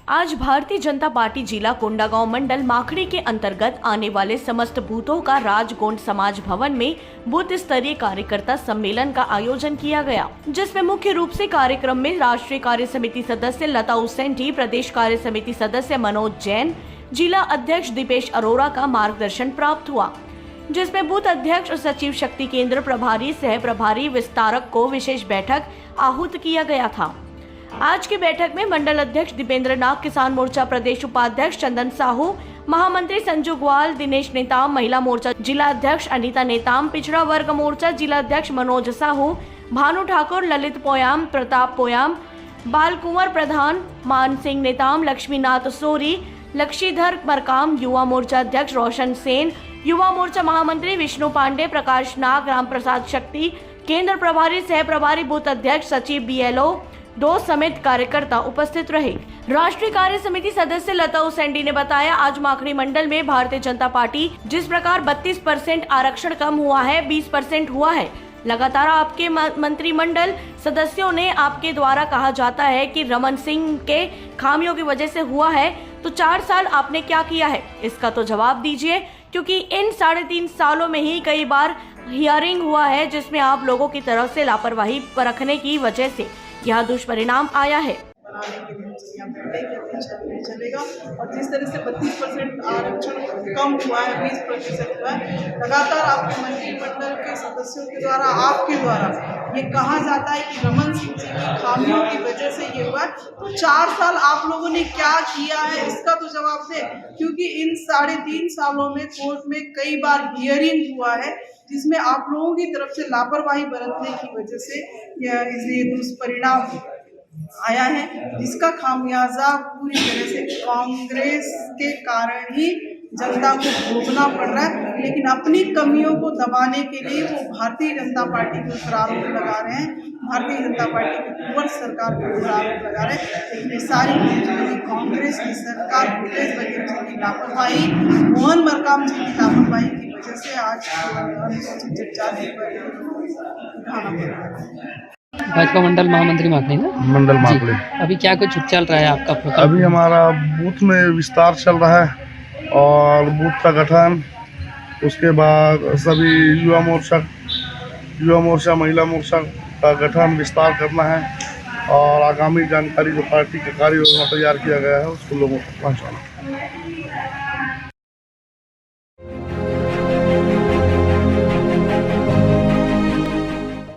आज भारतीय जनता पार्टी जिला कोंडागांव मंडल माखड़ी के अंतर्गत आने वाले समस्त बूथों का राजगोंड समाज भवन में बूथ स्तरीय कार्यकर्ता सम्मेलन का आयोजन किया गया, जिसमें मुख्य रूप से कार्यक्रम में राष्ट्रीय कार्य समिति सदस्य लता उसेंडी, प्रदेश कार्य समिति सदस्य मनोज जैन, जिला अध्यक्ष दीपेश अरोड़ा का मार्गदर्शन प्राप्त हुआ, जिसमें बूथ अध्यक्ष और सचिव शक्ति केंद्र प्रभारी सह प्रभारी विस्तारक को विशेष बैठक आहूत किया गया था। आज की बैठक में मंडल अध्यक्ष दीपेंद्र नाग, किसान मोर्चा प्रदेश उपाध्यक्ष चंदन साहू, महामंत्री संजू ग्वाल, दिनेश नेताम, महिला मोर्चा जिला अध्यक्ष अनीता नेताम, पिछड़ा वर्ग मोर्चा जिला अध्यक्ष मनोज साहू, भानु ठाकुर, ललित पोयाम, प्रताप पोयाम, बाल कुंवर प्रधान, मान सिंह नेताम, लक्ष्मीनाथ सोरी, लक्षीधर मरकाम, युवा मोर्चा अध्यक्ष रोशन सेन, युवा मोर्चा महामंत्री विष्णु पांडे, प्रकाश नाग, राम प्रसाद शक्ति, केंद्र प्रभारी सह प्रभारी बूथ अध्यक्ष सचिव BLO 2 समेत कार्यकर्ता उपस्थित रहे। राष्ट्रीय कार्य समिति सदस्य लता उसेंडी ने बताया, आज माखड़ी मंडल में भारतीय जनता पार्टी जिस प्रकार 32% आरक्षण कम हुआ है, 20% हुआ है। लगातार आपके मंत्रिमंडल सदस्यों ने आपके द्वारा कहा जाता है कि रमन सिंह के खामियों की वजह से हुआ है, तो 4 साल आपने क्या किया है, इसका तो जवाब दीजिए, क्योंकि इन 3.5 सालों में ही कई बार हियरिंग हुआ है, जिसमें आप लोगों की तरफ से लापरवाही बरतने की वजह से यह दुष्परिणाम आया है। चलेगा और जिस तरह से 32% आरक्षण कम हुआ है, 20% हुआ है, लगातार आपके मंत्रिमंडल के सदस्यों के द्वारा, आपके द्वारा ये कहा जाता है कि रमन सिंह जी की खामियों की वजह से ये हुआ है। तो 4 साल आप लोगों ने क्या किया है, इसका तो जवाब दे, क्योंकि इन 3.5 सालों में कोर्ट में कई बार हियरिंग हुआ है, जिसमें आप लोगों की तरफ से लापरवाही बरतने की वजह से ये दुष्परिणाम आया है, जिसका खामियाजा पूरी तरह से कांग्रेस के कारण ही जनता को भोगना पड़ रहा है। लेकिन अपनी कमियों को दबाने के लिए वो भारतीय जनता पार्टी के ऊपर आरोप लगा रहे हैं, भारतीय जनता पार्टी की कुंवर सरकार के ऊपर आरोप लगा रहे हैं। लेकिन ये सारी कांग्रेस की सरकार, भूपेश बघेल जी की लापरवाही, मोहन मरकाम जी की लापरवाही की वजह से आज अनुसूचित जनजाति पर उठाना पड़ रहा है। भाजपा मंडल महामंत्री माखड़ी ना? मंडल माखड़ी। अभी क्या कुछ चल रहा है आपका प्रोग्राम? अभी हमारा बूथ में विस्तार चल रहा है और बूथ का गठन, उसके बाद सभी युवा मोर्चा महिला मोर्चा का गठन विस्तार करना है और आगामी जानकारी जो पार्टी का कार्य योजना तैयार किया गया है उसको लोगों को पहुँचाना।